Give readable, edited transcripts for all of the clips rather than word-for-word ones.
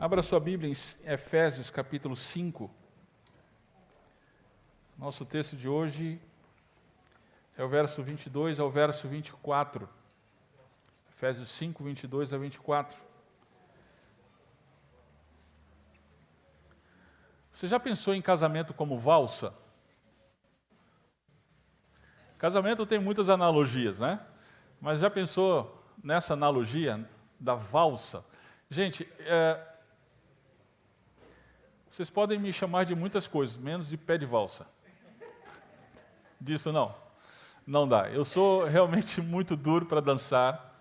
Abra sua Bíblia em Efésios capítulo 5. Nosso texto de hoje é o verso 22 ao verso 24. Efésios 5, 22 a 24. Você já pensou em casamento como valsa? Casamento tem muitas analogias, né? Mas já pensou nessa analogia da valsa? Gente, vocês podem me chamar de muitas coisas, menos de pé de valsa. Disso não dá. Eu sou realmente muito duro para dançar,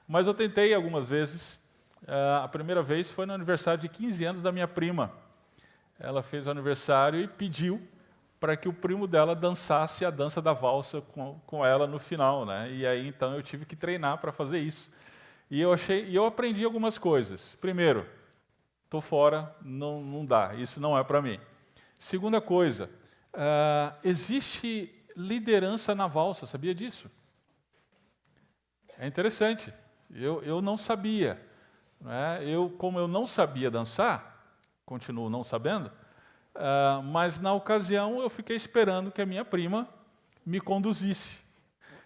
mas eu tentei algumas vezes. A primeira vez foi no aniversário de 15 anos da minha prima. Ela fez o aniversário e pediu para que o primo dela dançasse a dança da valsa com ela no final, né? E aí então eu tive que treinar para fazer isso. E eu aprendi algumas coisas. Primeiro, estou fora, não dá, isso não é para mim. Segunda coisa, existe liderança na valsa, sabia disso? É interessante, eu não sabia. Né? Como eu não sabia dançar, continuo não sabendo, mas na ocasião eu fiquei esperando que a minha prima me conduzisse.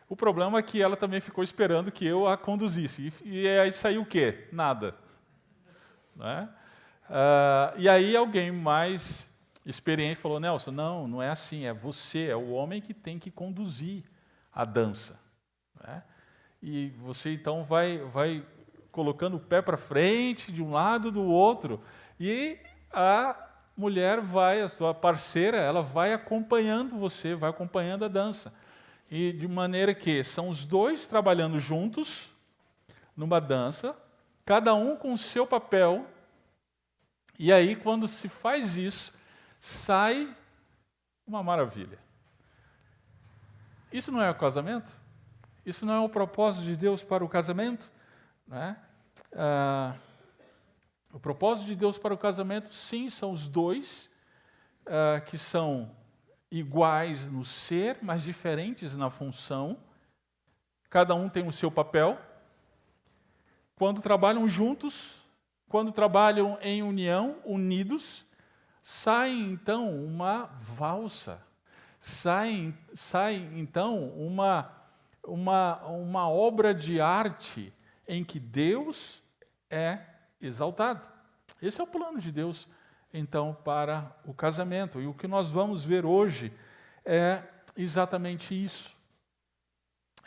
O problema é que ela também ficou esperando que eu a conduzisse. E aí saiu o quê? Nada. Né? E aí alguém mais experiente falou, Nelson, não é assim, é você, é o homem que tem que conduzir a dança. Né? E você então vai colocando o pé para frente, de um lado do outro, e a mulher a sua parceira, ela vai acompanhando você, vai acompanhando a dança. E de maneira que são os dois trabalhando juntos, numa dança, cada um com o seu papel. E aí, quando se faz isso, sai uma maravilha. Isso não é o casamento? Isso não é o propósito de Deus para o casamento? Né? O propósito de Deus para o casamento, sim, são os dois que são iguais no ser, mas diferentes na função. Cada um tem o seu papel. Quando trabalham juntos, quando trabalham em união, unidos, sai então uma valsa, sai então uma obra de arte em que Deus é exaltado. Esse é o plano de Deus, então, para o casamento. E o que nós vamos ver hoje é exatamente isso.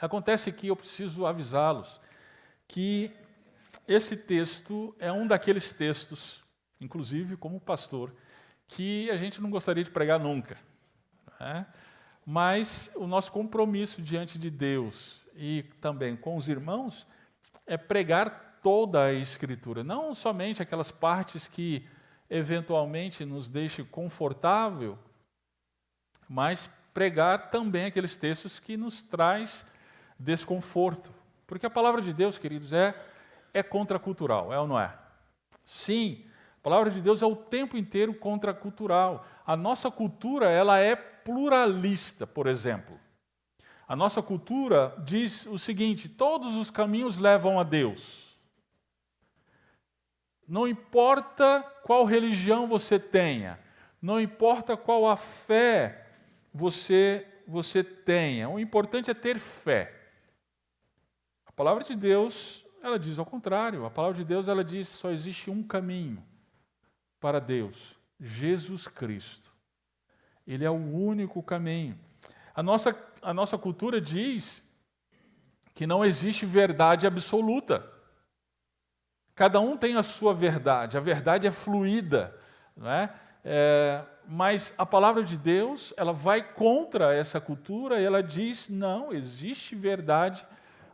Acontece que eu preciso avisá-los que esse texto é um daqueles textos, inclusive como pastor, que a gente não gostaria de pregar nunca. Né? Mas o nosso compromisso diante de Deus e também com os irmãos é pregar toda a Escritura, não somente aquelas partes que eventualmente nos deixem confortável, mas pregar também aqueles textos que nos traz desconforto. Porque a palavra de Deus, queridos, é contracultural, é ou não é? Sim, a palavra de Deus é o tempo inteiro contracultural. A nossa cultura, ela é pluralista, por exemplo. A nossa cultura diz o seguinte, todos os caminhos levam a Deus. Não importa qual religião você tenha, não importa qual a fé você tenha, o importante é ter fé. A palavra de Deus, ela diz ao contrário. A palavra de Deus, ela diz, só existe um caminho para Deus, Jesus Cristo. Ele é o único caminho. A nossa cultura diz que não existe verdade absoluta. Cada um tem a sua verdade, a verdade é fluida, não é? Mas a palavra de Deus, ela vai contra essa cultura e ela diz, não, existe verdade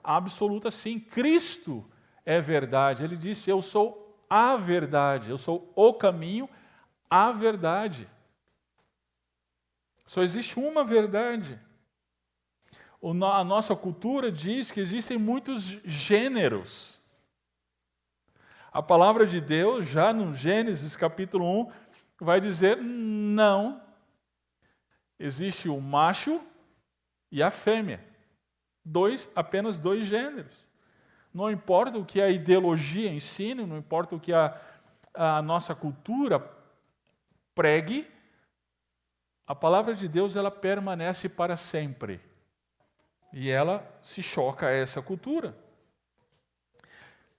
absoluta sim. Cristo é verdade. Ele disse, eu sou a verdade, eu sou o caminho, a verdade. Só existe uma verdade. A nossa cultura diz que existem muitos gêneros. A palavra de Deus, já no Gênesis capítulo 1, vai dizer, não, existe o macho e a fêmea. Apenas dois gêneros. Não importa o que a ideologia ensina, não importa o que a nossa cultura pregue, a palavra de Deus ela permanece para sempre. E ela se choca a essa cultura.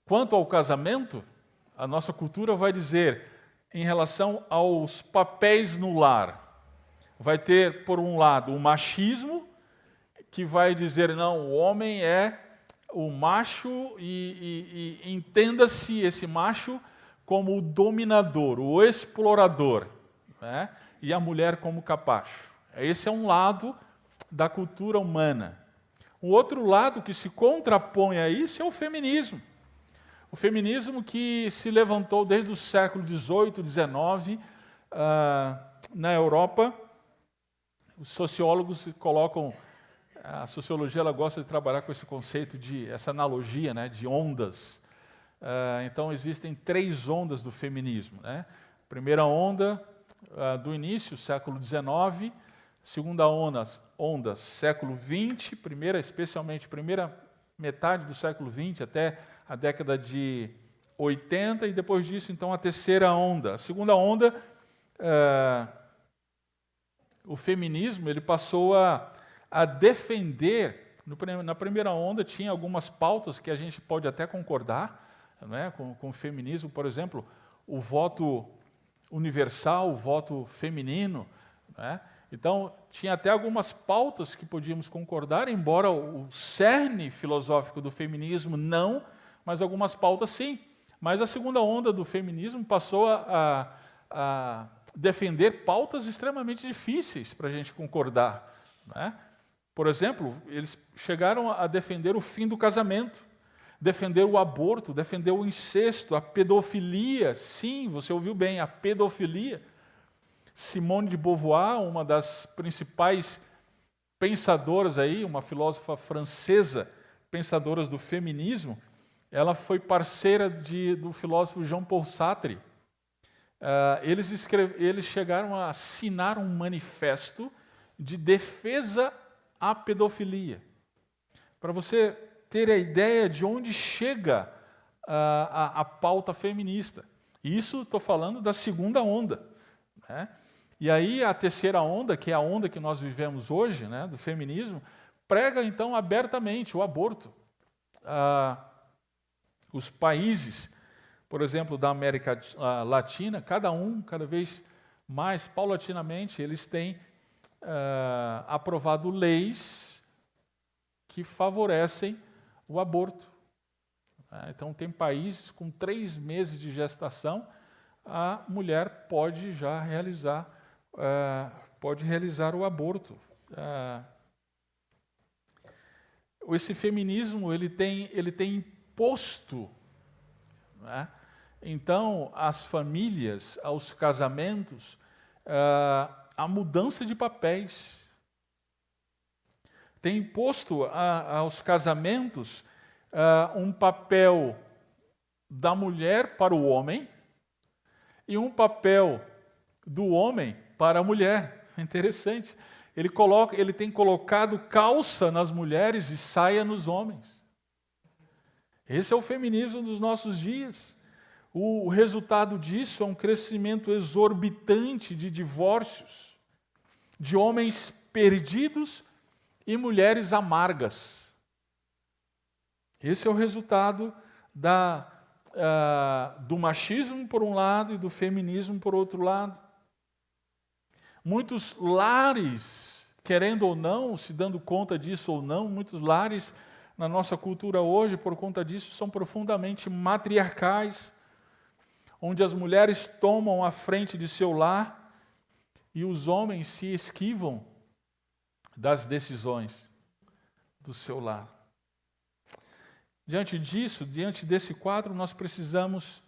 Quanto ao casamento, a nossa cultura vai dizer, em relação aos papéis no lar, vai ter, por um lado, o machismo, que vai dizer, não, o homem é o macho e entenda-se esse macho como o dominador, o explorador, né? E a mulher como capacho. Esse é um lado da cultura humana. O outro lado que se contrapõe a isso é o feminismo. O feminismo que se levantou desde o século XVIII, XIX, na Europa. Os sociólogos colocam, a sociologia ela gosta de trabalhar com esse conceito, essa analogia, né, de ondas. Então existem 3 ondas do feminismo, né? Primeira onda do início, século XIX, segunda onda, século XX, especialmente primeira metade do século XX até a década de 80, e depois disso, então, a terceira onda. A segunda onda, o feminismo, ele passou a defender, na primeira onda tinha algumas pautas que a gente pode até concordar, né, com o feminismo, por exemplo, o voto universal, o voto feminino, né? Então, tinha até algumas pautas que podíamos concordar, embora o cerne filosófico do feminismo não, mas algumas pautas sim. Mas a segunda onda do feminismo passou a defender pautas extremamente difíceis para a gente concordar, né? Por exemplo, eles chegaram a defender o fim do casamento, defender o aborto, defender o incesto, a pedofilia. Sim, você ouviu bem, a pedofilia. Simone de Beauvoir, uma das principais pensadoras aí, uma filósofa francesa, pensadoras do feminismo, ela foi parceira do filósofo Jean-Paul Sartre. Eles chegaram a assinar um manifesto de defesa à pedofilia. Para você ter a ideia de onde chega a pauta feminista. E isso estou falando da segunda onda, né? E aí a terceira onda, que é a onda que nós vivemos hoje, né, do feminismo, prega então abertamente o aborto. Os países, por exemplo, da América Latina, cada vez mais, paulatinamente, eles têm aprovado leis que favorecem o aborto. Então, tem países com 3 meses de gestação, a mulher pode já realizar o aborto. Esse feminismo ele tem imposto, né, então, às famílias, aos casamentos, a mudança de papéis. Tem imposto aos casamentos um papel da mulher para o homem e um papel do homem para a mulher. É interessante. Ele tem colocado calça nas mulheres e saia nos homens. Esse é o feminismo dos nossos dias. O resultado disso é um crescimento exorbitante de divórcios, de homens perdidos e mulheres amargas. Esse é o resultado do machismo por um lado e do feminismo por outro lado. Muitos lares, querendo ou não, se dando conta disso ou não, muitos lares na nossa cultura hoje, por conta disso, são profundamente matriarcais, onde as mulheres tomam a frente de seu lar e os homens se esquivam das decisões do seu lar. Diante desse quadro, nós precisamos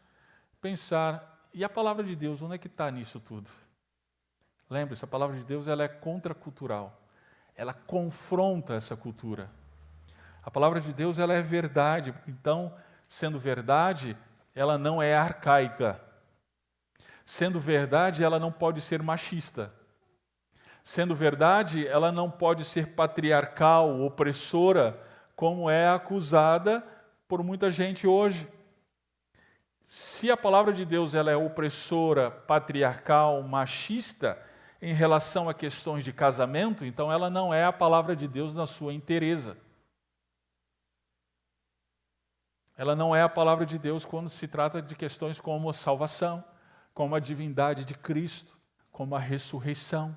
pensar, e a palavra de Deus, onde é que está nisso tudo? Lembre-se, a palavra de Deus ela é contracultural, ela confronta essa cultura. A palavra de Deus ela é verdade, então, sendo verdade, ela não é arcaica. Sendo verdade, ela não pode ser machista. Sendo verdade, ela não pode ser patriarcal, opressora, como é acusada por muita gente hoje. Se a palavra de Deus ela é opressora, patriarcal, machista em relação a questões de casamento, então ela não é a palavra de Deus na sua inteireza. Ela não é a palavra de Deus quando se trata de questões como a salvação, como a divindade de Cristo, como a ressurreição.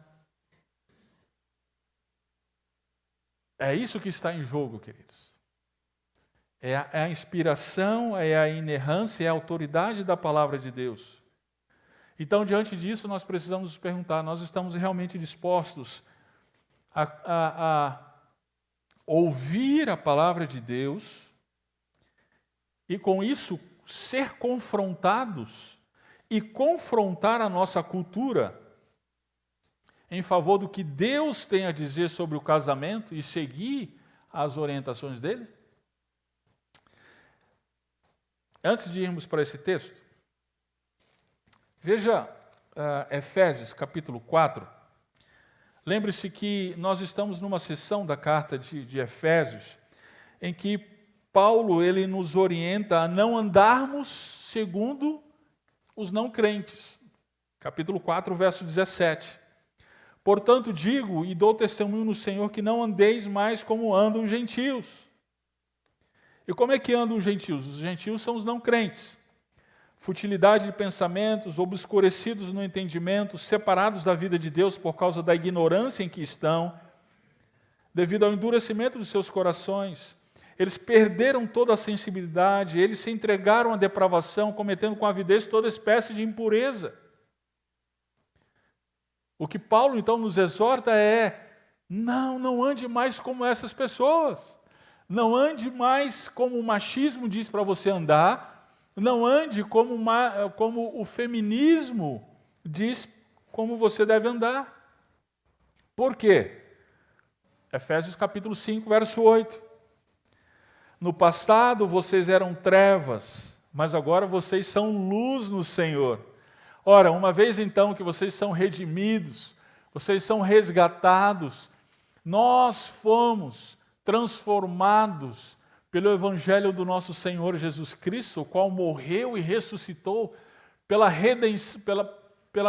É isso que está em jogo, queridos. É a inspiração, é a inerrância, é a autoridade da palavra de Deus. Então, diante disso, nós precisamos nos perguntar, nós estamos realmente dispostos a ouvir a palavra de Deus e, com isso, ser confrontados e confrontar a nossa cultura em favor do que Deus tem a dizer sobre o casamento e seguir as orientações dele? Antes de irmos para esse texto, veja Efésios capítulo 4. Lembre-se que nós estamos numa sessão da carta de Efésios em que Paulo ele nos orienta a não andarmos segundo os não crentes. Capítulo 4, verso 17. Portanto, digo e dou testemunho no Senhor que não andeis mais como andam os gentios. E como é que andam os gentios? Os gentios são os não crentes. Futilidade de pensamentos, obscurecidos no entendimento, separados da vida de Deus por causa da ignorância em que estão, devido ao endurecimento dos seus corações. Eles perderam toda a sensibilidade, eles se entregaram à depravação, cometendo com avidez toda espécie de impureza. O que Paulo então nos exorta é, não ande mais como essas pessoas. Não ande mais como o machismo diz para você andar, não ande como o feminismo diz como você deve andar. Por quê? Efésios capítulo 5, verso 8. No passado vocês eram trevas, mas agora vocês são luz no Senhor. Ora, uma vez então que vocês são redimidos, vocês são resgatados, nós fomos transformados pelo Evangelho do nosso Senhor Jesus Cristo, o qual morreu e ressuscitou pela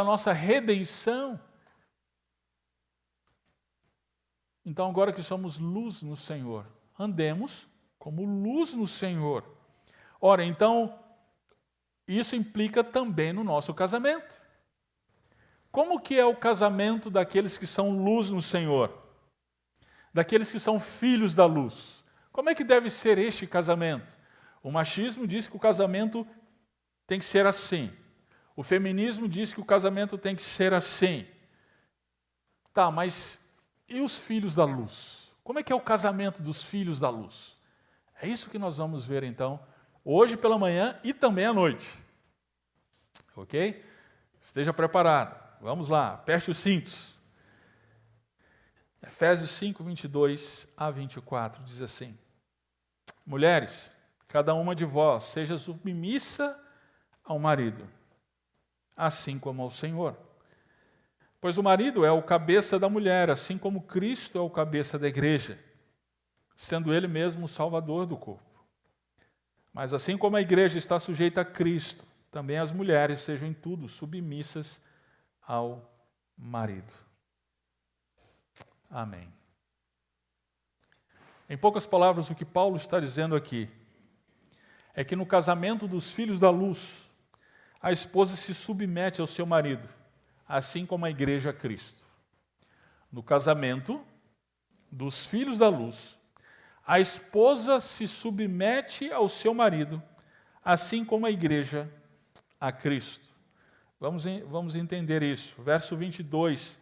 nossa redenção. Então, agora que somos luz no Senhor, andemos como luz no Senhor. Ora, então, isso implica também no nosso casamento. Como que é o casamento daqueles que são luz no Senhor? Daqueles que são filhos da luz. Como é que deve ser este casamento? O machismo diz que o casamento tem que ser assim. O feminismo diz que o casamento tem que ser assim. Tá, mas e os filhos da luz? Como é que é o casamento dos filhos da luz? É isso que nós vamos ver então, hoje pela manhã e também à noite. Ok? Esteja preparado. Vamos lá, aperte os cintos. Efésios 5, 22 a 24, diz assim: Mulheres, cada uma de vós seja submissa ao marido, assim como ao Senhor. Pois o marido é o cabeça da mulher, assim como Cristo é o cabeça da igreja, sendo ele mesmo o salvador do corpo. Mas assim como a igreja está sujeita a Cristo, também as mulheres sejam em tudo submissas ao marido. Amém. Em poucas palavras, o que Paulo está dizendo aqui é que no casamento dos filhos da luz, a esposa se submete ao seu marido, assim como a igreja a Cristo. No casamento dos filhos da luz, a esposa se submete ao seu marido, assim como a igreja a Cristo. Vamos entender isso. Verso 22,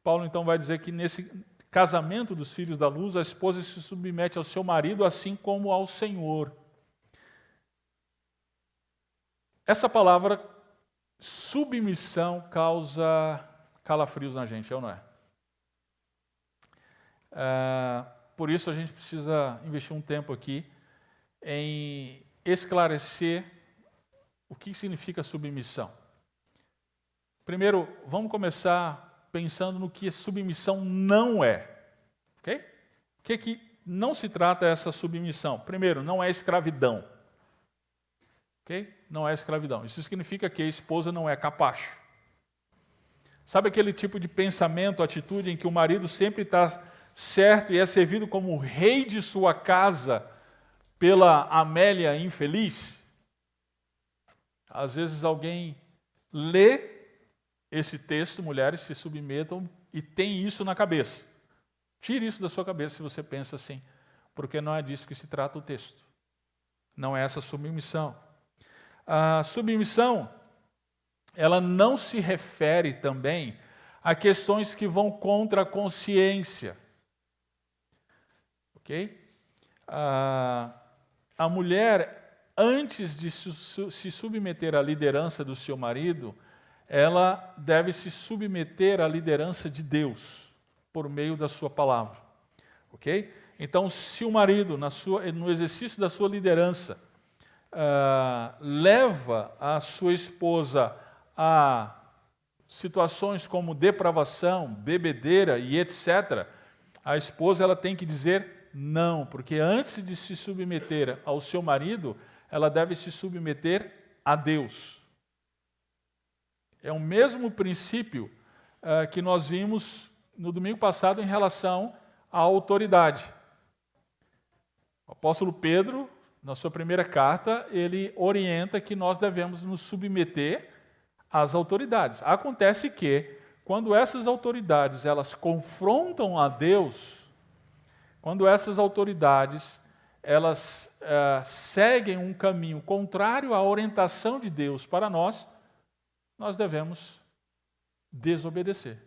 Paulo então vai dizer que nesse casamento dos filhos da luz, a esposa se submete ao seu marido, assim como ao Senhor. Essa palavra submissão causa calafrios na gente, é ou não é? Por isso a gente precisa investir um tempo aqui em esclarecer o que significa submissão. Primeiro, vamos começar pensando no que submissão não é. Ok? O que não se trata essa submissão? Primeiro, não é escravidão. ok? Não é escravidão. Isso significa que a esposa não é capacho. Sabe aquele tipo de pensamento, atitude em que o marido sempre está certo e é servido como o rei de sua casa pela Amélia infeliz? Às vezes alguém lê esse texto, mulheres se submetam, e tem isso na cabeça. Tire isso da sua cabeça se você pensa assim, porque não é disso que se trata o texto. Não é essa submissão. A submissão, ela não se refere também a questões que vão contra a consciência. Ok? A mulher, antes de se submeter à liderança do seu marido, ela deve se submeter à liderança de Deus, por meio da sua palavra. Ok? Então, se o marido, no exercício da sua liderança, leva a sua esposa a situações como depravação, bebedeira e etc., a esposa ela tem que dizer não, porque antes de se submeter ao seu marido, ela deve se submeter a Deus. É o mesmo princípio que nós vimos no domingo passado em relação à autoridade. O apóstolo Pedro, na sua primeira carta, ele orienta que nós devemos nos submeter às autoridades. Acontece que, quando essas autoridades elas confrontam a Deus, quando essas autoridades elas seguem um caminho contrário à orientação de Deus para nós devemos desobedecer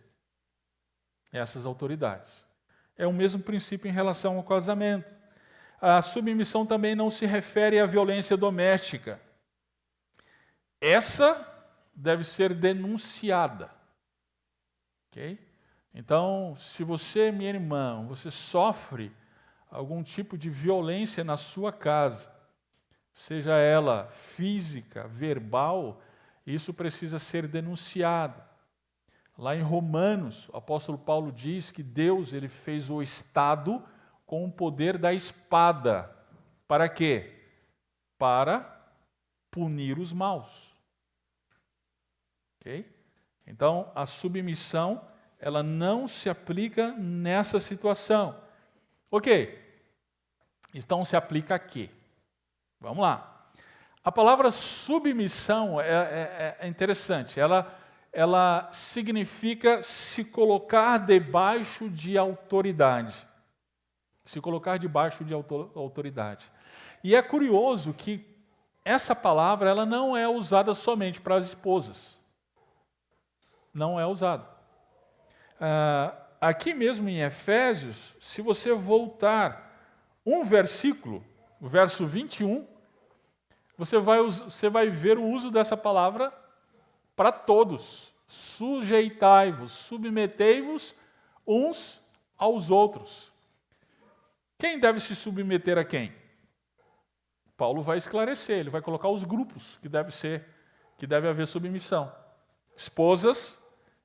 essas autoridades. É o mesmo princípio em relação ao casamento. A submissão também não se refere à violência doméstica. Essa deve ser denunciada. Ok? Então, se você, minha irmã, você sofre algum tipo de violência na sua casa, seja ela física, verbal, isso precisa ser denunciado. Lá em Romanos, o apóstolo Paulo diz que Deus ele fez o Estado com o poder da espada. Para quê? Para punir os maus. Ok? Então, a submissão, ela não se aplica nessa situação. Ok. Então, se aplica a quê? Vamos lá. A palavra submissão é interessante. Ela significa se colocar debaixo de autoridade. Se colocar debaixo de autoridade. E é curioso que essa palavra ela não é usada somente para as esposas. Não é usada. Aqui mesmo em Efésios, se você voltar um versículo, o verso 21, você vai ver o uso dessa palavra para todos. Sujeitai-vos, submetei-vos uns aos outros. Quem deve se submeter a quem? Paulo vai esclarecer, ele vai colocar os grupos que deve haver submissão. Esposas,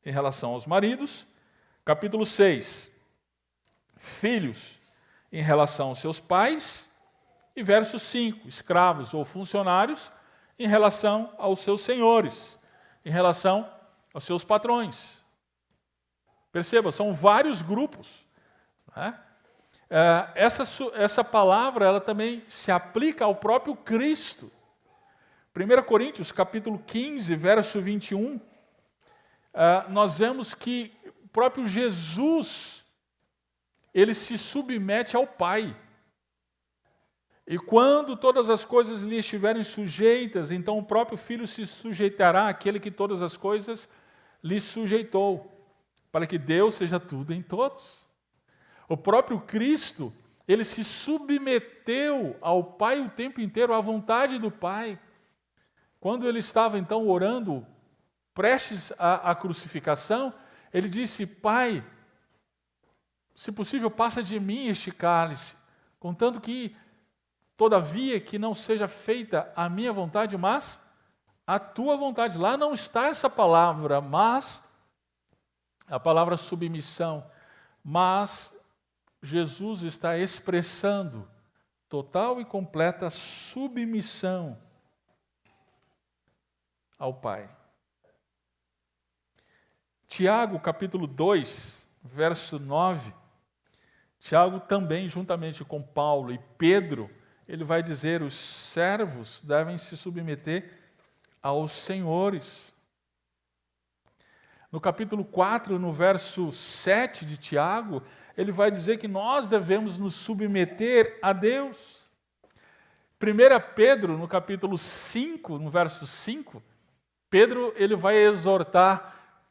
em relação aos maridos. Capítulo 6. Filhos, em relação aos seus pais. E verso 5, escravos ou funcionários, em relação aos seus senhores, em relação aos seus patrões. Perceba, são vários grupos. Né? Essa palavra ela também se aplica ao próprio Cristo. 1 Coríntios, capítulo 15, verso 21, nós vemos que o próprio Jesus, ele se submete ao Pai. E quando todas as coisas lhe estiverem sujeitas, então o próprio Filho se sujeitará àquele que todas as coisas lhe sujeitou, para que Deus seja tudo em todos. O próprio Cristo, ele se submeteu ao Pai o tempo inteiro, à vontade do Pai. Quando ele estava então orando, prestes à crucificação, ele disse: Pai, se possível, passa de mim este cálice, contanto que todavia que não seja feita a minha vontade, mas a tua vontade. Lá não está essa palavra, mas, a palavra submissão, mas Jesus está expressando total e completa submissão ao pai. Tiago, capítulo 2, verso 9, Tiago também, juntamente com Paulo e Pedro, ele vai dizer: os servos devem se submeter aos senhores. No capítulo 4, no verso 7 de Tiago, ele vai dizer que nós devemos nos submeter a Deus. 1 Pedro, no capítulo 5, no verso 5, Pedro ele vai exortar: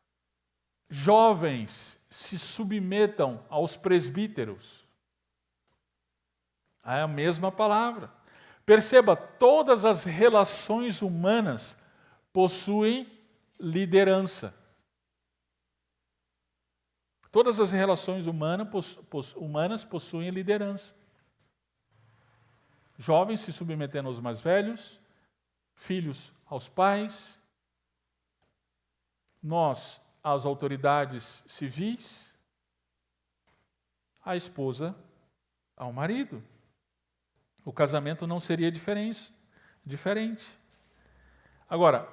jovens, se submetam aos presbíteros. É a mesma palavra. Perceba, todas as relações humanas possuem liderança. Todas as relações humanas possuem liderança. Jovens se submetendo aos mais velhos, filhos aos pais, nós às autoridades civis, a esposa ao marido. O casamento não seria diferente. Agora,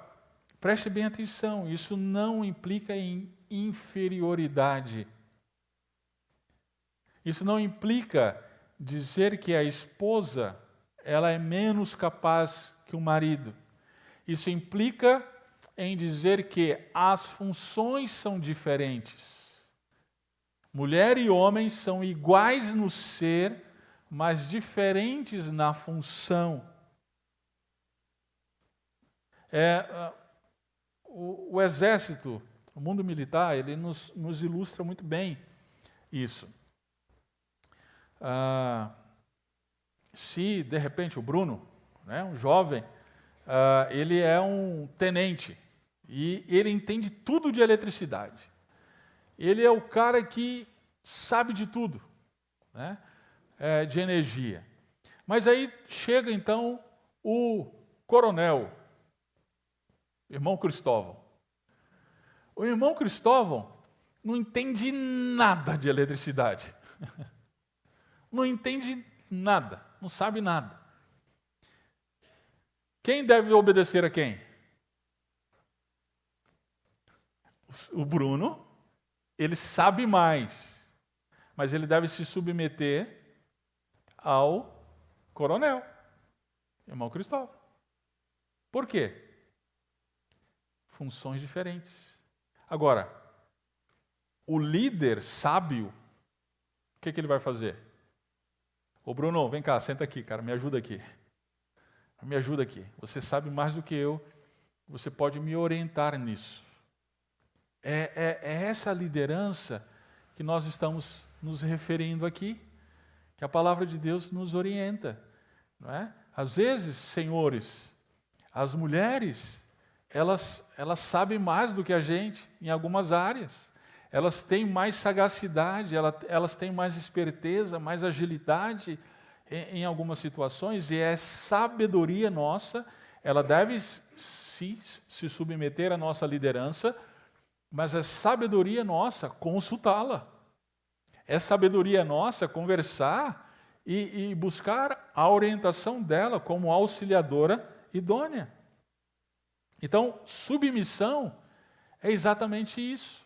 preste bem atenção, isso não implica em inferioridade. Isso não implica dizer que a esposa ela é menos capaz que o marido. Isso implica em dizer que as funções são diferentes. Mulher e homem são iguais no ser, mas diferentes na função. O exército, o mundo militar, ele nos ilustra muito bem isso. Se, de repente, o Bruno, né, um jovem, ele é um tenente e ele entende tudo de eletricidade. Ele é o cara que sabe de tudo, né, de energia. Mas aí chega, então, o coronel, irmão Cristóvão. O irmão Cristóvão não entende nada de eletricidade. Não entende nada, não sabe nada. Quem deve obedecer a quem? O Bruno, ele sabe mais, mas ele deve se submeter ao coronel, irmão Cristóvão. Por quê? Funções diferentes. Agora, o líder sábio, o que ele vai fazer? Ô Bruno, vem cá, senta aqui, cara, me ajuda aqui. Me ajuda aqui. Você sabe mais do que eu, você pode me orientar nisso. É essa liderança que nós estamos nos referindo aqui, que a palavra de Deus nos orienta, não é? Às vezes, senhores, as mulheres, elas sabem mais do que a gente em algumas áreas. Elas têm mais sagacidade, elas têm mais esperteza, mais agilidade em algumas situações, e é sabedoria nossa, ela deve se submeter à nossa liderança, mas é sabedoria nossa consultá-la. É sabedoria nossa conversar e buscar a orientação dela como auxiliadora idônea. Então, submissão é exatamente isso.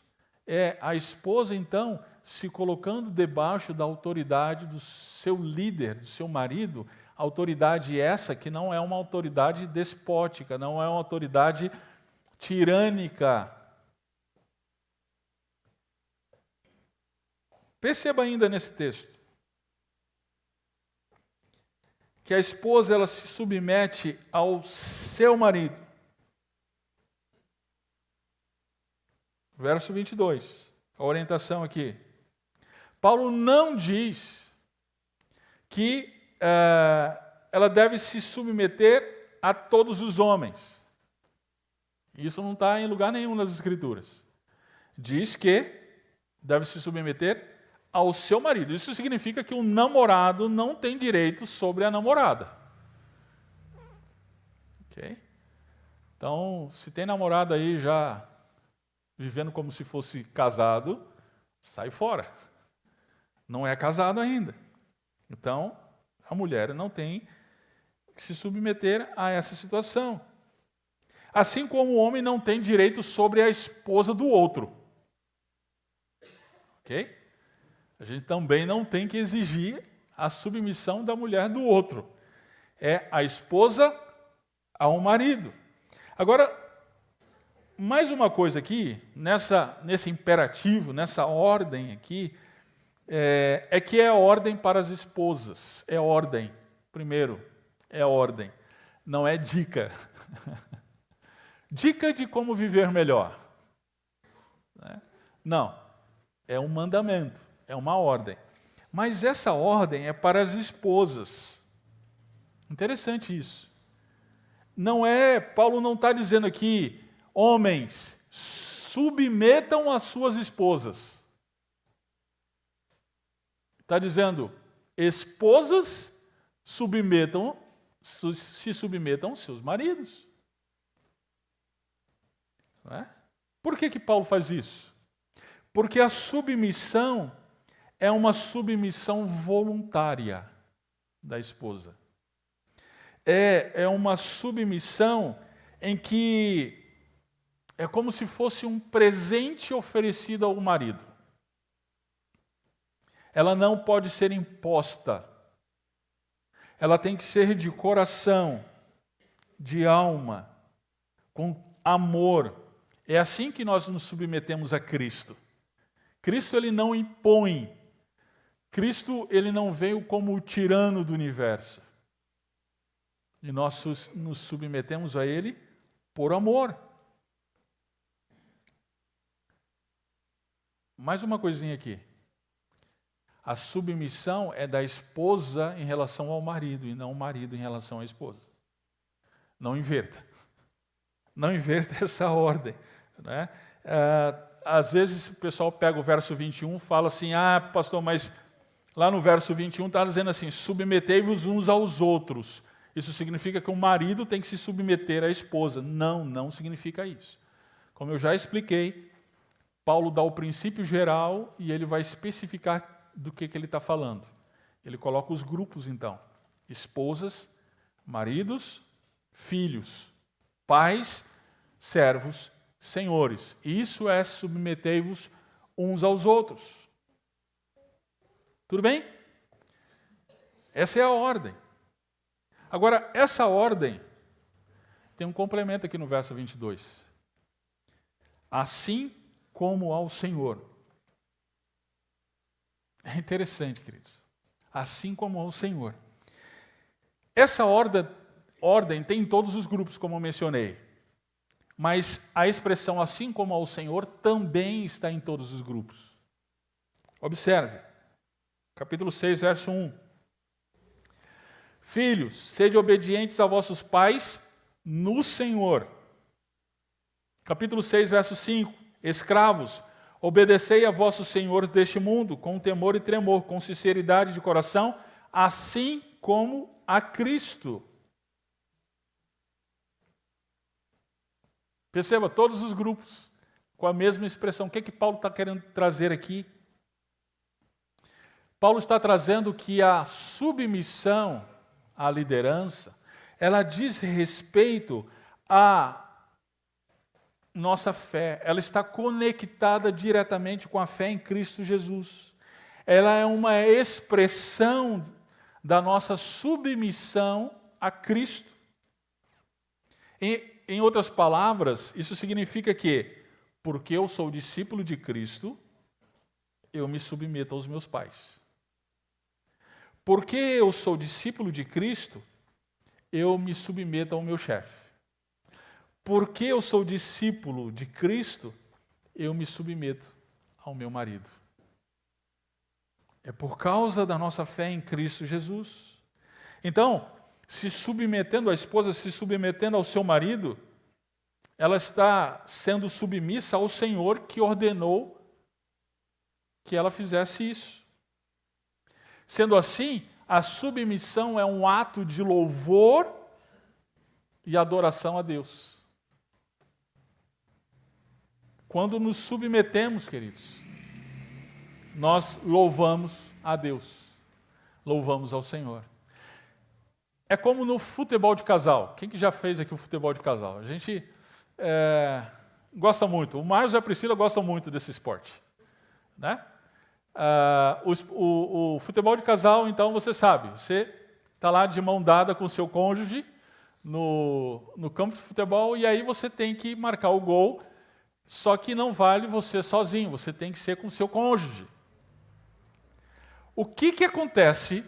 É a esposa, então, se colocando debaixo da autoridade do seu líder, do seu marido, autoridade essa que não é uma autoridade despótica, não é uma autoridade tirânica. Perceba ainda nesse texto que a esposa ela se submete ao seu marido. Verso 22, a orientação aqui. Paulo não diz que ela deve se submeter a todos os homens. Isso não está em lugar nenhum nas Escrituras. Diz que deve se submeter ao seu marido. Isso significa que o namorado não tem direito sobre a namorada. Ok? Então, se tem namorado aí já vivendo como se fosse casado, sai fora. Não é casado ainda. Então, a mulher não tem que se submeter a essa situação. Assim como o homem não tem direito sobre a esposa do outro. Ok? A gente também não tem que exigir a submissão da mulher do outro. É a esposa ao marido. Agora, mais uma coisa aqui, nesse imperativo, nessa ordem aqui, é que é ordem para as esposas. É ordem. Primeiro, é ordem. Não é dica. Dica de como viver melhor. Não. É um mandamento. É uma ordem. Mas essa ordem é para as esposas. Interessante isso. Paulo não está dizendo aqui, homens, submetam as suas esposas. Está dizendo, esposas, se submetam aos seus maridos. Não é? Por que Paulo faz isso? Porque a submissão é uma submissão voluntária da esposa. É uma submissão em que é como se fosse um presente oferecido ao marido. Ela não pode ser imposta. Ela tem que ser de coração, de alma, com amor. É assim que nós nos submetemos a Cristo. Cristo, ele não impõe. Cristo, ele não veio como o tirano do universo. E nós nos submetemos a ele por amor. Mais uma coisinha aqui. A submissão é da esposa em relação ao marido e não o marido em relação à esposa. Não inverta. Não inverta essa ordem. Né? Às vezes o pessoal pega o verso 21 e fala assim, pastor, mas lá no verso 21 está dizendo assim, submetei-vos uns aos outros. Isso significa que o marido tem que se submeter à esposa. Não, não significa isso. Como eu já expliquei, Paulo dá o princípio geral e ele vai especificar do que ele está falando. Ele coloca os grupos, então. Esposas, maridos, filhos, pais, servos, senhores. Isso é submetei-vos uns aos outros. Tudo bem? Essa é a ordem. Agora, essa ordem tem um complemento aqui no verso 22. Assim como ao Senhor. É interessante, queridos. Assim como ao Senhor. Essa ordem tem em todos os grupos, como eu mencionei. Mas a expressão assim como ao Senhor também está em todos os grupos. Observe. Capítulo 6, verso 1. Filhos, sede obedientes a vossos pais no Senhor. Capítulo 6, verso 5. Escravos, obedecei a vossos senhores deste mundo, com temor e tremor, com sinceridade de coração, assim como a Cristo. Perceba, todos os grupos com a mesma expressão. O que Paulo está querendo trazer aqui? Paulo está trazendo que a submissão à liderança, ela diz respeito à nossa fé. Ela está conectada diretamente com a fé em Cristo Jesus. Ela é uma expressão da nossa submissão a Cristo. Em outras palavras, isso significa que, porque eu sou discípulo de Cristo, eu me submeto aos meus pais. Porque eu sou discípulo de Cristo, eu me submeto ao meu chefe. Porque eu sou discípulo de Cristo, eu me submeto ao meu marido. É por causa da nossa fé em Cristo Jesus. Então, se submetendo a esposa, se submetendo ao seu marido, ela está sendo submissa ao Senhor que ordenou que ela fizesse isso. Sendo assim, a submissão é um ato de louvor e adoração a Deus. Quando nos submetemos, queridos, nós louvamos a Deus, louvamos ao Senhor. É como no futebol de casal. Quem que já fez aqui o futebol de casal? A gente gosta muito. O Marcos e a Priscila gostam muito desse esporte, né? O futebol de casal, então, você sabe, você está lá de mão dada com o seu cônjuge no campo de futebol e aí você tem que marcar o gol, só que não vale você sozinho, você tem que ser com o seu cônjuge. O que acontece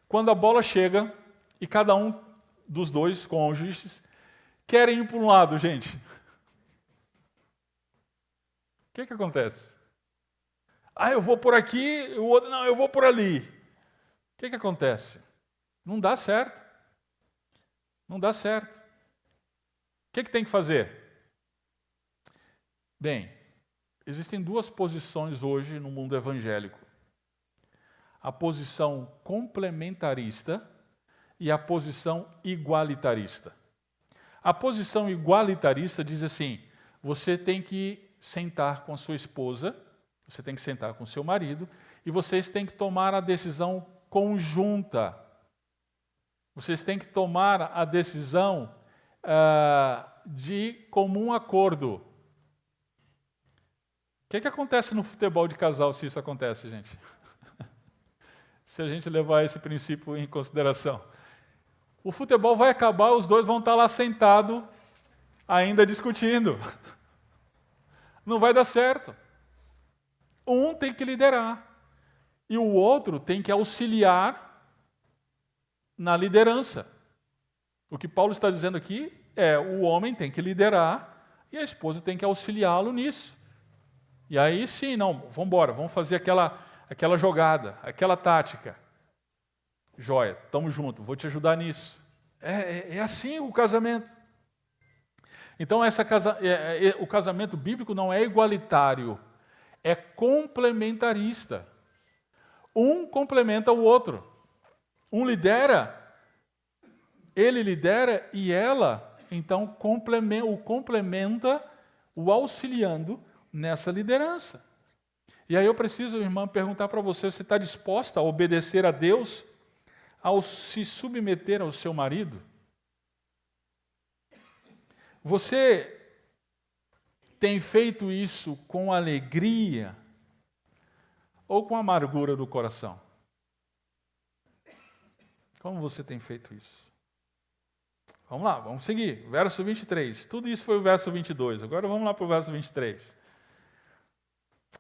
quando a bola chega e cada um dos dois cônjuges querem ir para um lado, gente? O que acontece? Eu vou por aqui, o outro, não, eu vou por ali. O que acontece? Não dá certo. Não dá certo. O que tem que fazer? Bem, existem duas posições hoje no mundo evangélico. A posição complementarista e a posição igualitarista. A posição igualitarista diz assim, você tem que sentar com a sua esposa, você tem que sentar com o seu marido, e vocês têm que tomar a decisão conjunta. Vocês têm que tomar a decisão de comum acordo. O que acontece no futebol de casal se isso acontece, gente? Se a gente levar esse princípio em consideração. O futebol vai acabar, os dois vão estar lá sentados, ainda discutindo. Não vai dar certo. Um tem que liderar. E o outro tem que auxiliar na liderança. O que Paulo está dizendo aqui é o homem tem que liderar e a esposa tem que auxiliá-lo nisso. E aí sim, não, vamos embora, vamos fazer aquela jogada, aquela tática. Joia, estamos juntos, vou te ajudar nisso. É assim o casamento. Então o casamento bíblico não é igualitário, é complementarista. Um complementa o outro. Um lidera, ele lidera e ela, então, o complementa, o auxiliando nessa liderança. E aí eu preciso, irmã, perguntar para você, você está disposta a obedecer a Deus ao se submeter ao seu marido? Você tem feito isso com alegria ou com amargura do coração? Como você tem feito isso? Vamos lá, vamos seguir. Verso 23. Tudo isso foi o verso 22. Agora vamos lá para o verso 23.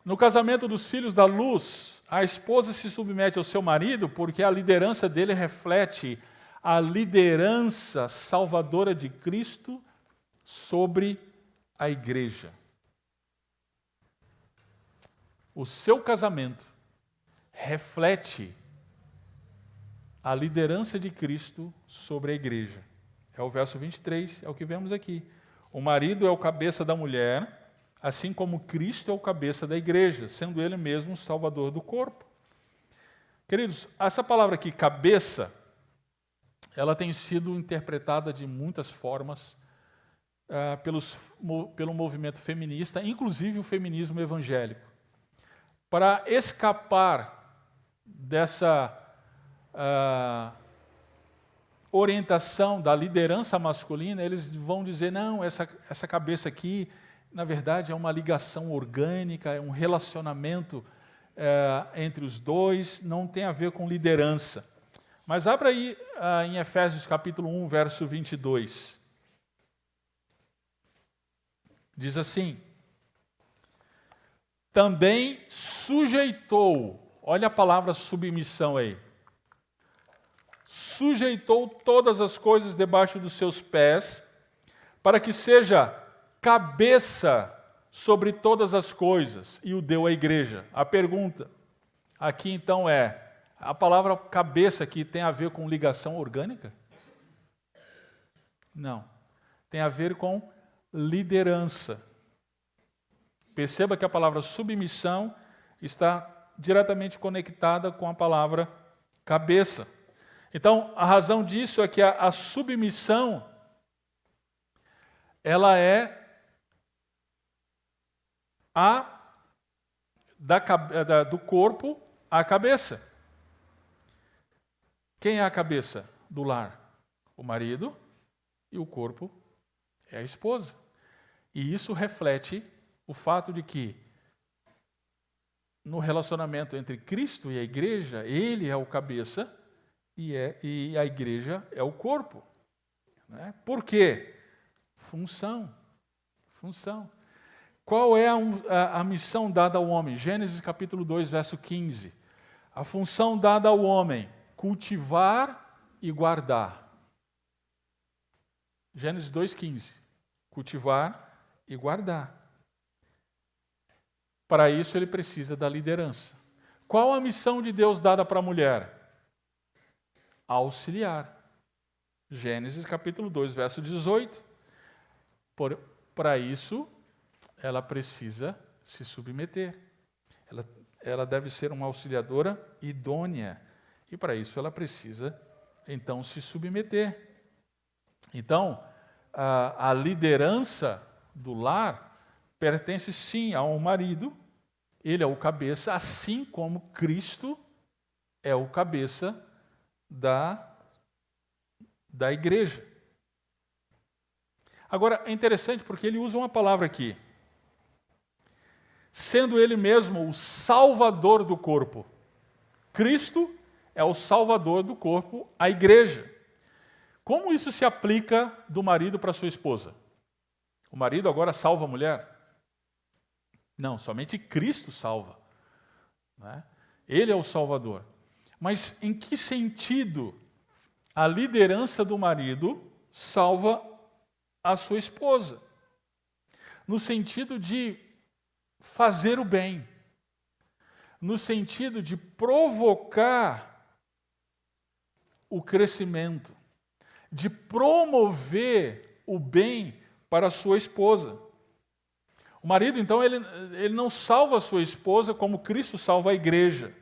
No casamento dos filhos da luz, a esposa se submete ao seu marido porque a liderança dele reflete a liderança salvadora de Cristo sobre a igreja. O seu casamento reflete a liderança de Cristo sobre a igreja. É o verso 23, é o que vemos aqui. O marido é o cabeça da mulher, assim como Cristo é o cabeça da igreja, sendo ele mesmo o salvador do corpo. Queridos, essa palavra aqui, cabeça, ela tem sido interpretada de muitas formas pelo movimento feminista, inclusive o feminismo evangélico. Para escapar dessa orientação da liderança masculina, eles vão dizer, não, essa cabeça aqui, na verdade, é uma ligação orgânica, é um relacionamento entre os dois, não tem a ver com liderança. Mas abra aí em Efésios capítulo 1, verso 22. Diz assim, também sujeitou, olha a palavra submissão aí, sujeitou todas as coisas debaixo dos seus pés, para que seja cabeça sobre todas as coisas, e o deu à igreja. A pergunta aqui então é, a palavra cabeça aqui tem a ver com ligação orgânica? Não, tem a ver com liderança. Perceba que a palavra submissão está diretamente conectada com a palavra cabeça. Então, a razão disso é que a submissão, ela é do corpo à cabeça. Quem é a cabeça do lar? O marido, e o corpo é a esposa. E isso reflete o fato de que, no relacionamento entre Cristo e a igreja, ele é o cabeça e a igreja é o corpo. Né? Por quê? Função. Qual é a missão dada ao homem? Gênesis capítulo 2, verso 15. A função dada ao homem: cultivar e guardar. Gênesis 2,15. Cultivar e guardar. Para isso ele precisa da liderança. Qual a missão de Deus dada para a mulher? Auxiliar. Gênesis capítulo 2, verso 18. Para isso, ela precisa se submeter. Ela deve ser uma auxiliadora idônea. E para isso ela precisa, então, se submeter. Então, a liderança do lar pertence sim ao marido. Ele é o cabeça, assim como Cristo é o cabeça da igreja. Agora, é interessante porque ele usa uma palavra aqui. Sendo ele mesmo o salvador do corpo. Cristo é o salvador do corpo, a igreja. Como isso se aplica do marido para sua esposa? O marido agora salva a mulher? Não, somente Cristo salva. Né? Ele é o salvador. Mas em que sentido a liderança do marido salva a sua esposa? No sentido de fazer o bem, no sentido de provocar o crescimento, de promover o bem para a sua esposa. O marido, então, ele não salva a sua esposa como Cristo salva a igreja,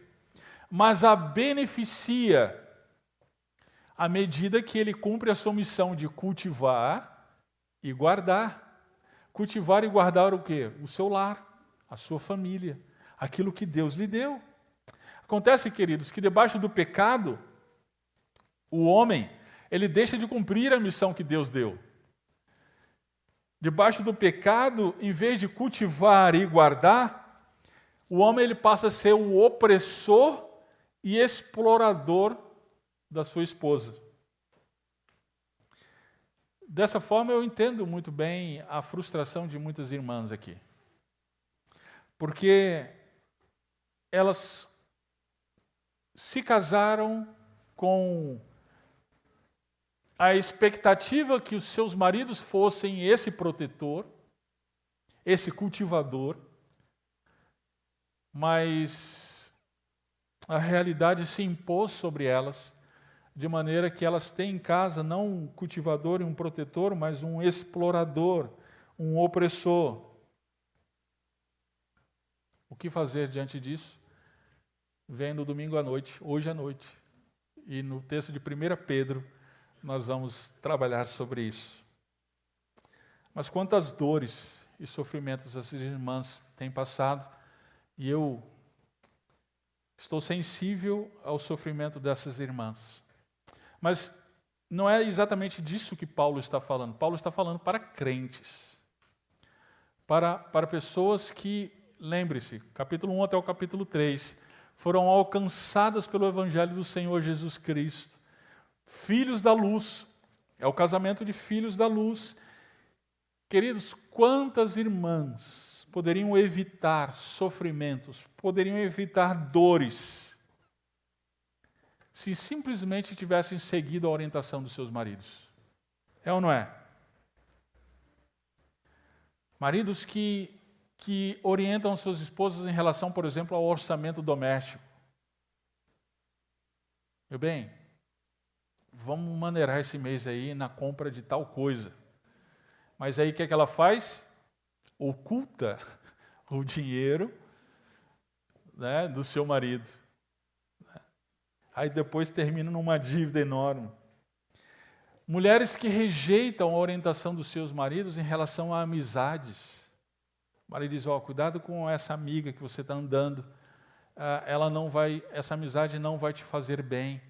mas a beneficia à medida que ele cumpre a sua missão de cultivar e guardar. Cultivar e guardar o quê? O seu lar, a sua família, aquilo que Deus lhe deu. Acontece, queridos, que debaixo do pecado, o homem, ele deixa de cumprir a missão que Deus deu. Debaixo do pecado, em vez de cultivar e guardar, o homem ele passa a ser o opressor e explorador da sua esposa. Dessa forma, eu entendo muito bem a frustração de muitas irmãs aqui. Porque elas se casaram com a expectativa que os seus maridos fossem esse protetor, esse cultivador, mas a realidade se impôs sobre elas, de maneira que elas têm em casa não um cultivador e um protetor, mas um explorador, um opressor. O que fazer diante disso? Vem no domingo à noite, hoje à noite, e no texto de 1 Pedro, nós vamos trabalhar sobre isso. Mas quantas dores e sofrimentos essas irmãs têm passado, e eu estou sensível ao sofrimento dessas irmãs. Mas não é exatamente disso que Paulo está falando. Paulo está falando para crentes, para pessoas que, lembre-se, capítulo 1 até o capítulo 3, foram alcançadas pelo Evangelho do Senhor Jesus Cristo. Filhos da luz, é o casamento de filhos da luz. Queridos, quantas irmãs poderiam evitar sofrimentos, poderiam evitar dores, se simplesmente tivessem seguido a orientação dos seus maridos? É ou não é? Maridos que orientam suas esposas em relação, por exemplo, ao orçamento doméstico. Meu bem, vamos maneirar esse mês aí na compra de tal coisa. Mas aí o que é que ela faz? Oculta o dinheiro, né, do seu marido. Aí depois termina numa dívida enorme. Mulheres que rejeitam a orientação dos seus maridos em relação a amizades. O marido diz, cuidado com essa amiga que você está andando, essa amizade não vai te fazer bem.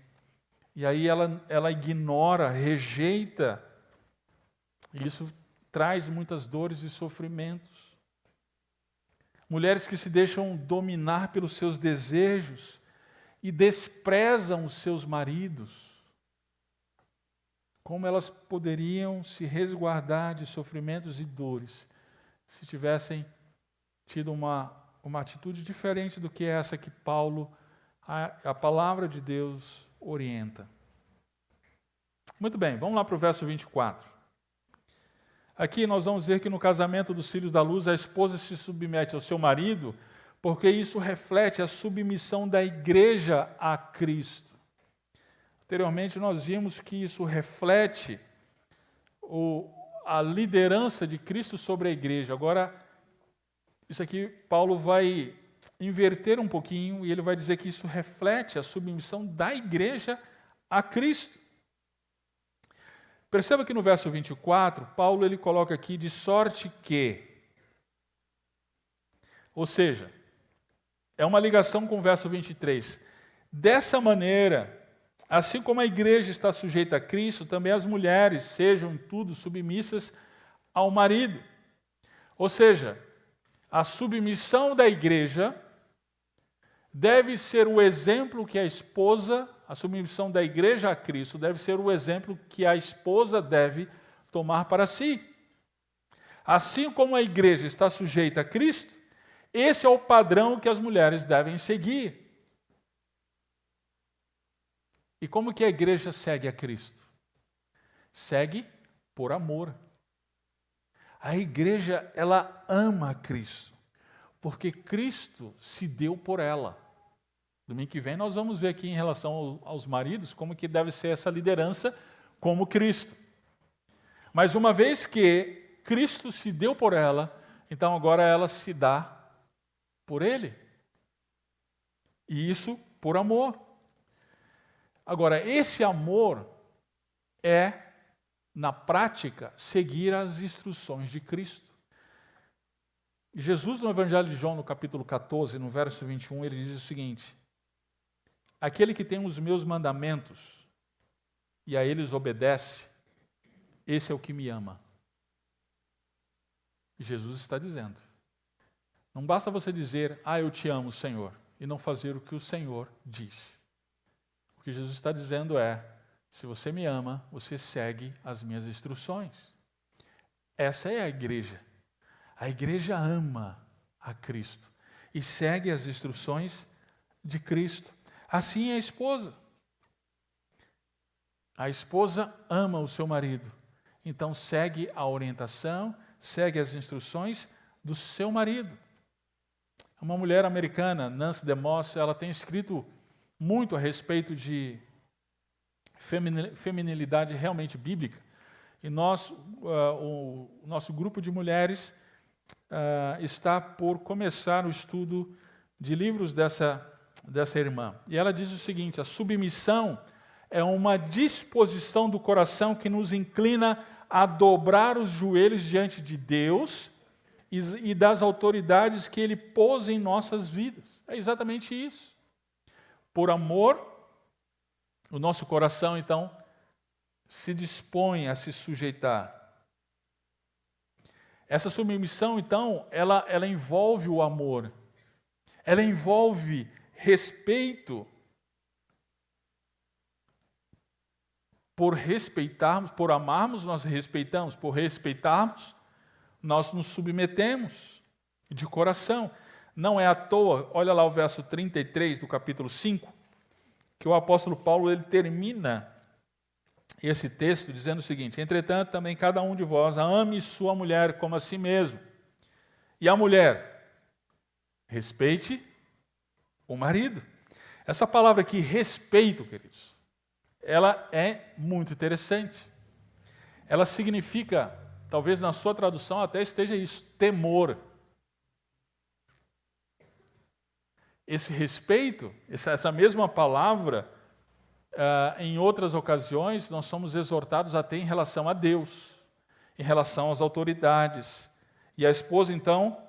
E aí ela ignora, rejeita. E isso traz muitas dores e sofrimentos. Mulheres que se deixam dominar pelos seus desejos e desprezam os seus maridos. Como elas poderiam se resguardar de sofrimentos e dores se tivessem tido uma atitude diferente do que essa que Paulo, a palavra de Deus, orienta? Muito bem, vamos lá para o verso 24. Aqui nós vamos ver que no casamento dos filhos da luz, a esposa se submete ao seu marido, porque isso reflete a submissão da igreja a Cristo. Anteriormente nós vimos que isso reflete a liderança de Cristo sobre a igreja. Agora, isso aqui Paulo vai inverter um pouquinho e ele vai dizer que isso reflete a submissão da igreja a Cristo. Perceba que no verso 24, Paulo ele coloca aqui de sorte que, ou seja, é uma ligação com o verso 23. Dessa maneira, assim como a igreja está sujeita a Cristo, também as mulheres sejam em tudo submissas ao marido. Ou seja, a submissão da igreja deve ser o exemplo que a submissão da igreja a Cristo deve ser o exemplo que a esposa deve tomar para si. Assim como a igreja está sujeita a Cristo, esse é o padrão que as mulheres devem seguir. E como que a igreja segue a Cristo? Segue por amor. A igreja, ela ama a Cristo, porque Cristo se deu por ela. Domingo que vem nós vamos ver aqui em relação aos maridos como que deve ser essa liderança como Cristo. Mas uma vez que Cristo se deu por ela, então agora ela se dá por Ele. E isso por amor. Agora, esse amor é, na prática, seguir as instruções de Cristo. Jesus, no Evangelho de João, no capítulo 14, no verso 21, ele diz o seguinte: aquele que tem os meus mandamentos e a eles obedece, esse é o que me ama. E Jesus está dizendo. Não basta você dizer, eu te amo, Senhor, e não fazer o que o Senhor diz. O que Jesus está dizendo é, se você me ama, você segue as minhas instruções. Essa é a igreja. A igreja ama a Cristo e segue as instruções de Cristo. Assim é a esposa. A esposa ama o seu marido, então segue a orientação, segue as instruções do seu marido. Uma mulher americana, Nancy DeMoss, ela tem escrito muito a respeito de feminilidade realmente bíblica. E nós, o nosso grupo de mulheres está por começar o estudo de livros dessa irmã. E ela diz o seguinte: a submissão é uma disposição do coração que nos inclina a dobrar os joelhos diante de Deus e das autoridades que Ele pôs em nossas vidas. É exatamente isso. Por amor, o nosso coração, então, se dispõe a se sujeitar. Essa submissão, então, ela envolve o amor. Ela envolve respeito. Por respeitarmos, por amarmos, nós respeitamos. Por respeitarmos, nós nos submetemos de coração. Não é à toa, olha lá o verso 33 do capítulo 5, que o apóstolo Paulo ele termina esse texto dizendo o seguinte: entretanto, também cada um de vós ame sua mulher como a si mesmo. E a mulher, respeite o marido. Essa palavra aqui, respeito, queridos, ela é muito interessante. Ela significa, talvez na sua tradução até esteja isso, temor. Esse respeito, essa mesma palavra, em outras ocasiões, nós somos exortados a ter em relação a Deus, em relação às autoridades. E a esposa, então,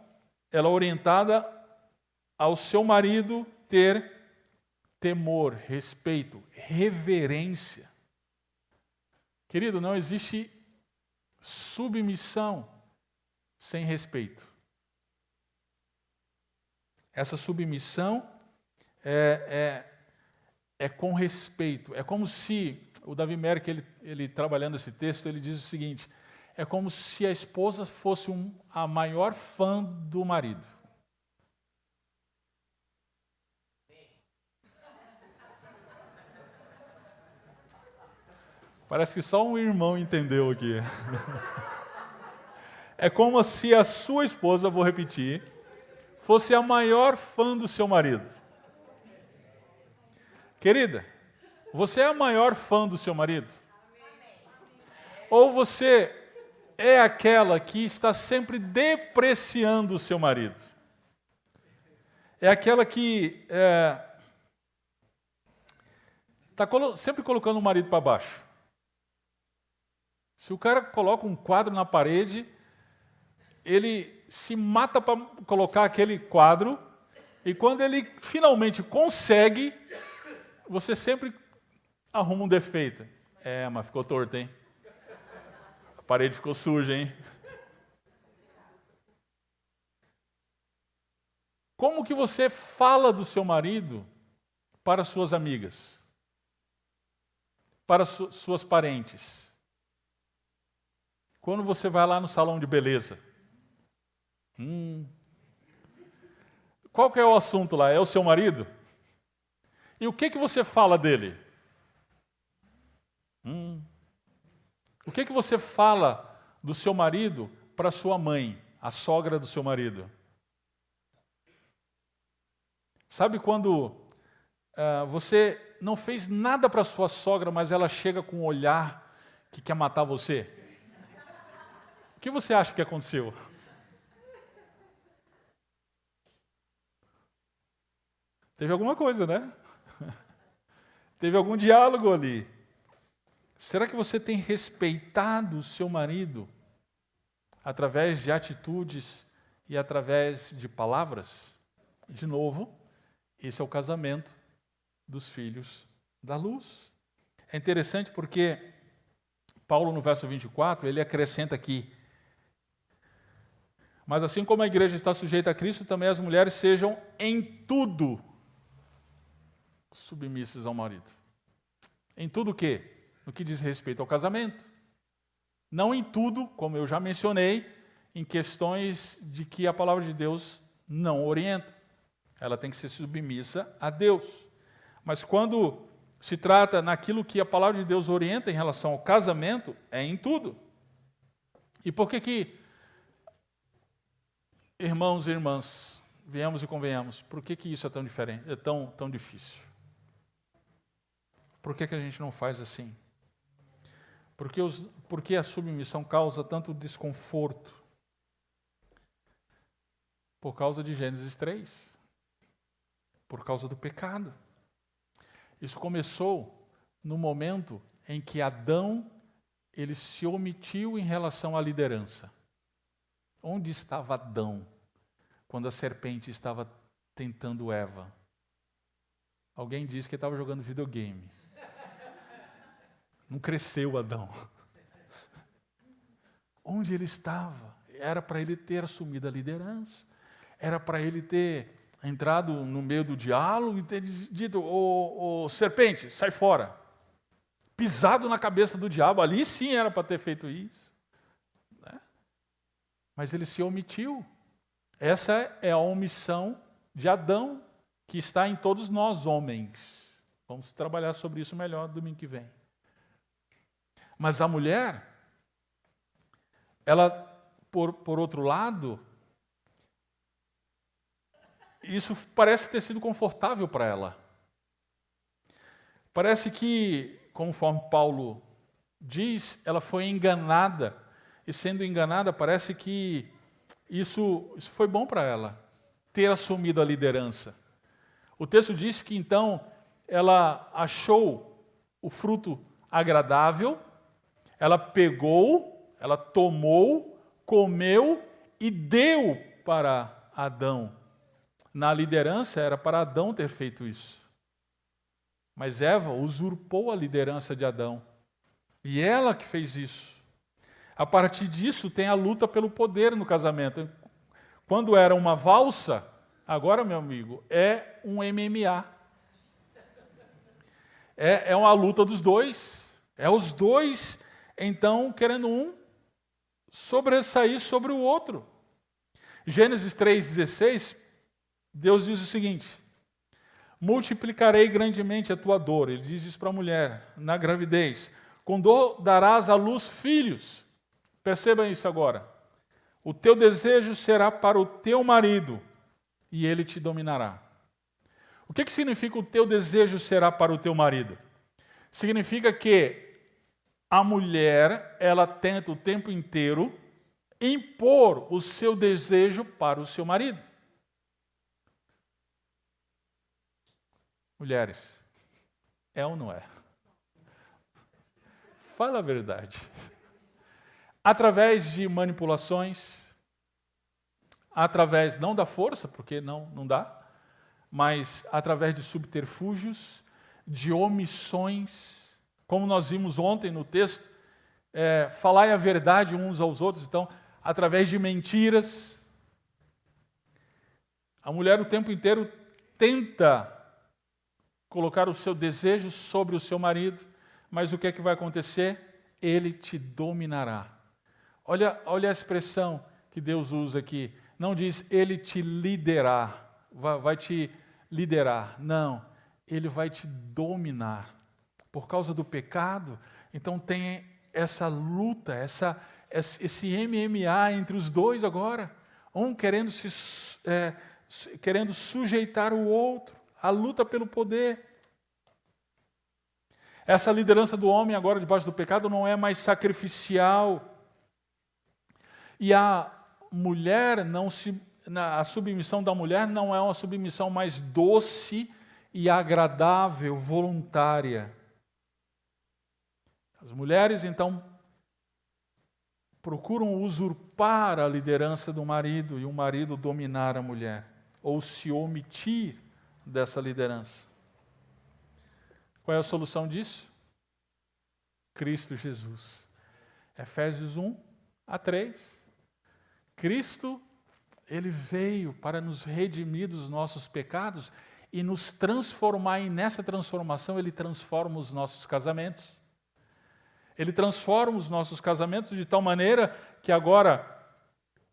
ela é orientada ao seu marido ter temor, respeito, reverência. Querido, não existe submissão sem respeito. Essa submissão é com respeito. É como se, o Davi Merck, ele trabalhando esse texto, ele diz o seguinte: é como se a esposa fosse a maior fã do marido. Parece que só um irmão entendeu aqui. É como se a sua esposa, vou repetir, fosse a maior fã do seu marido. Querida, você é a maior fã do seu marido? Ou você é aquela que está sempre depreciando o seu marido? É aquela que está sempre colocando o marido para baixo. Se o cara coloca um quadro na parede, ele se mata para colocar aquele quadro, e quando ele finalmente consegue, você sempre arruma um defeito. Mas ficou torto, hein? A parede ficou suja, hein? Como que você fala do seu marido para suas amigas? Para suas parentes? Quando você vai lá no salão de beleza? Qual que é o assunto lá? É o seu marido? E o que você fala dele? O que você fala do seu marido para sua mãe, a sogra do seu marido? Sabe quando você não fez nada para sua sogra, mas ela chega com um olhar que quer matar você? O que você acha que aconteceu? Teve alguma coisa, né? Teve algum diálogo ali. Será que você tem respeitado o seu marido através de atitudes e através de palavras? De novo, esse é o casamento dos filhos da luz. É interessante porque Paulo, no verso 24, ele acrescenta aqui: mas assim como a igreja está sujeita a Cristo, também as mulheres sejam em tudo submissas ao marido. Em tudo o quê? No que diz respeito ao casamento. Não em tudo, como eu já mencionei, em questões de que a palavra de Deus não orienta. Ela tem que ser submissa a Deus. Mas quando se trata naquilo que a palavra de Deus orienta em relação ao casamento, é em tudo. E por que, irmãos e irmãs, venhamos e convenhamos, por que isso é tão diferente, é tão difícil? Por que a gente não faz assim? Porque a submissão causa tanto desconforto? Por causa de Gênesis 3. Por causa do pecado. Isso começou no momento em que Adão ele se omitiu em relação à liderança. Onde estava Adão quando a serpente estava tentando Eva? Alguém disse que ele estava jogando videogame. Não cresceu Adão. Onde ele estava? Era para ele ter assumido a liderança. Era para ele ter entrado no meio do diálogo e ter dito: ô serpente, sai fora. Pisado na cabeça do diabo. Ali sim era para ter feito isso. Né? Mas ele se omitiu. Essa é a omissão de Adão, que está em todos nós, homens. Vamos trabalhar sobre isso melhor no domingo que vem. Mas a mulher, ela, por outro lado, isso parece ter sido confortável para ela. Parece que, conforme Paulo diz, ela foi enganada. E sendo enganada, parece que isso foi bom para ela, ter assumido a liderança. O texto diz que, então, ela achou o fruto agradável, ela pegou, ela tomou, comeu e deu para Adão. Na liderança era para Adão ter feito isso. Mas Eva usurpou a liderança de Adão. E ela que fez isso. A partir disso, tem a luta pelo poder no casamento. Quando era uma valsa, agora, meu amigo, é um MMA. É uma luta dos dois. É os dois, então, querendo um sobressair sobre o outro. Gênesis 3,16, Deus diz o seguinte: multiplicarei grandemente a tua dor. Ele diz isso para a mulher, na gravidez. Com dor darás à luz filhos. Perceba isso agora. O teu desejo será para o teu marido, e ele te dominará. O que significa o teu desejo será para o teu marido? Significa que a mulher, ela tenta o tempo inteiro impor o seu desejo para o seu marido. Mulheres, é ou não é? Fala a verdade. Através de manipulações, através não da força, porque não dá, mas através de subterfúgios, de omissões, como nós vimos ontem no texto, falai a verdade uns aos outros, então, através de mentiras. A mulher o tempo inteiro tenta colocar o seu desejo sobre o seu marido, mas o que é que vai acontecer? Ele te dominará. Olha a expressão que Deus usa aqui. Não diz ele te liderar, vai te liderar. Não, ele vai te dominar. Por causa do pecado, então tem essa luta, esse MMA entre os dois agora. Um querendo sujeitar o outro. A luta pelo poder. Essa liderança do homem agora debaixo do pecado não é mais sacrificial. E a submissão da mulher não é uma submissão mais doce e agradável, voluntária. As mulheres, então, procuram usurpar a liderança do marido e o marido dominar a mulher, ou se omitir dessa liderança. Qual é a solução disso? Cristo Jesus. Efésios 1:3. Cristo, ele veio para nos redimir dos nossos pecados e nos transformar, e nessa transformação ele transforma os nossos casamentos. Ele transforma os nossos casamentos de tal maneira que agora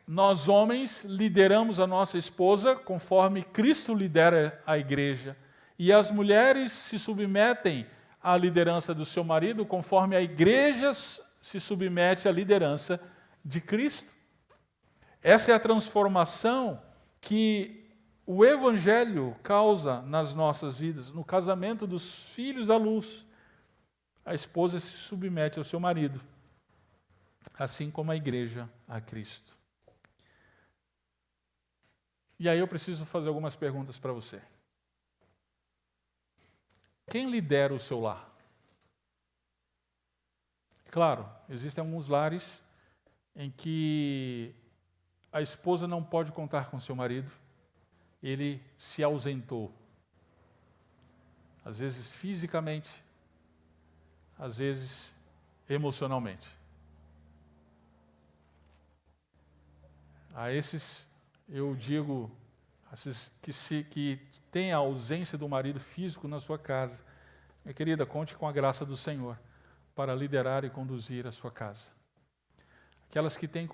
nós homens lideramos a nossa esposa conforme Cristo lidera a igreja. E as mulheres se submetem à liderança do seu marido conforme a igreja se submete à liderança de Cristo. Essa é a transformação que o Evangelho causa nas nossas vidas. No casamento dos filhos à luz, a esposa se submete ao seu marido, assim como a igreja a Cristo. E aí eu preciso fazer algumas perguntas para você. Quem lidera o seu lar? Claro, existem alguns lares em que a esposa não pode contar com seu marido, ele se ausentou. Às vezes fisicamente, às vezes emocionalmente. A esses, eu digo, esses que têm a ausência do marido físico na sua casa, minha querida, conte com a graça do Senhor para liderar e conduzir a sua casa. Aquelas que têm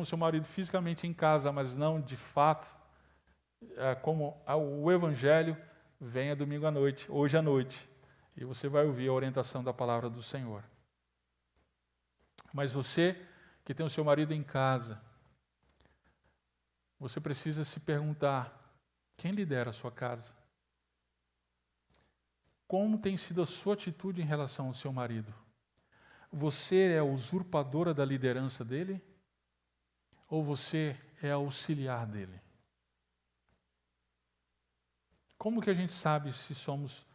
o seu marido fisicamente em casa, mas não de fato, como o Evangelho, venha domingo à noite, hoje à noite, e você vai ouvir a orientação da palavra do Senhor. Mas você que tem o seu marido em casa, você precisa se perguntar, quem lidera a sua casa? Como tem sido a sua atitude em relação ao seu marido? Você é a usurpadora da liderança dele? Ou você é auxiliar dele? Como que a gente sabe se somos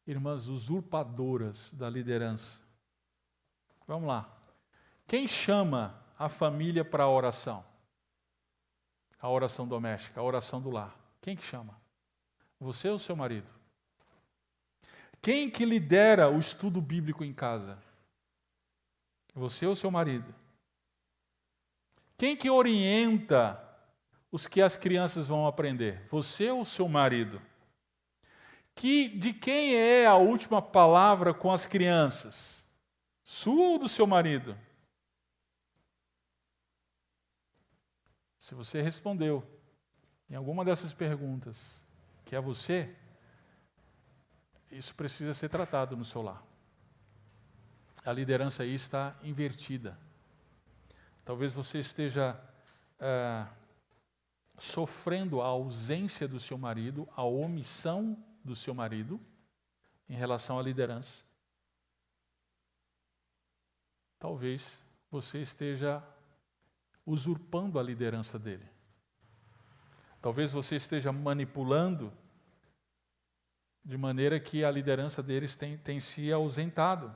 irmãs usurpadoras da liderança? Vamos lá. Quem chama a família para a oração? A oração doméstica, a oração do lar. Quem que chama? Você ou seu marido? Quem que lidera o estudo bíblico em casa? Você ou seu marido? Quem que orienta os que as crianças vão aprender? Você ou o seu marido? De quem é a última palavra com as crianças? Sua ou do seu marido? Se você respondeu em alguma dessas perguntas que é você, isso precisa ser tratado no seu lar. A liderança aí está invertida. Talvez você esteja sofrendo a ausência do seu marido, a omissão do seu marido em relação à liderança. Talvez você esteja usurpando a liderança dele. Talvez você esteja manipulando de maneira que a liderança deles tem se ausentado.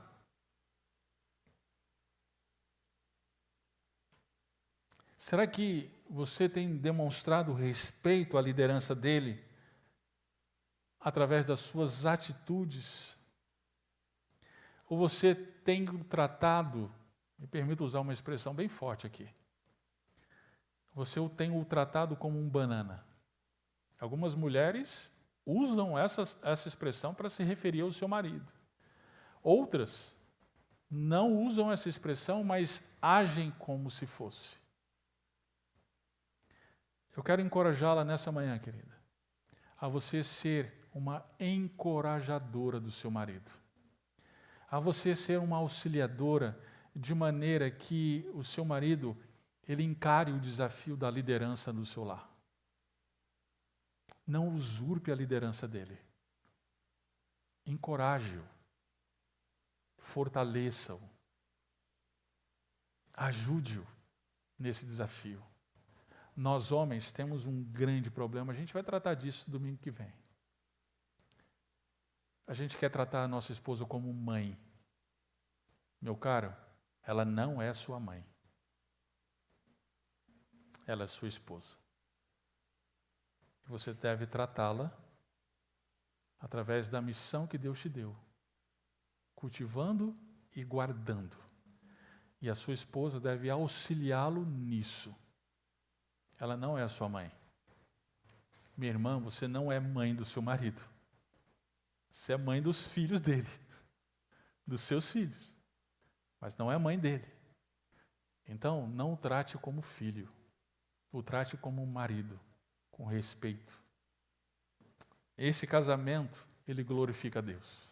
Será que você tem demonstrado respeito à liderança dele através das suas atitudes? Ou você tem tratado, me permito usar uma expressão bem forte aqui, você o tem o tratado como um banana? Algumas mulheres usam essa expressão para se referir ao seu marido. Outras não usam essa expressão, mas agem como se fosse. Eu quero encorajá-la nessa manhã, querida, a você ser uma encorajadora do seu marido, a você ser uma auxiliadora, de maneira que o seu marido ele encare o desafio da liderança do seu lar. Não usurpe a liderança dele. Encoraje-o. Fortaleça-o. Ajude-o nesse desafio. Nós, homens, temos um grande problema. A gente vai tratar disso domingo que vem. A gente quer tratar a nossa esposa como mãe. Meu caro, ela não é sua mãe. Ela é sua esposa. Você deve tratá-la através da missão que Deus te deu, cultivando e guardando. E a sua esposa deve auxiliá-lo nisso. Ela não é a sua mãe. Minha irmã, você não é mãe do seu marido. Você é mãe dos filhos dele, dos seus filhos, mas não é mãe dele. Então, não o trate como filho, o trate como um marido, com respeito. Esse casamento, ele glorifica a Deus,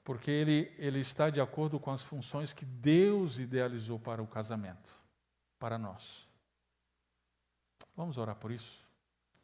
porque ele está de acordo com as funções que Deus idealizou para o casamento, para nós. Vamos orar por isso?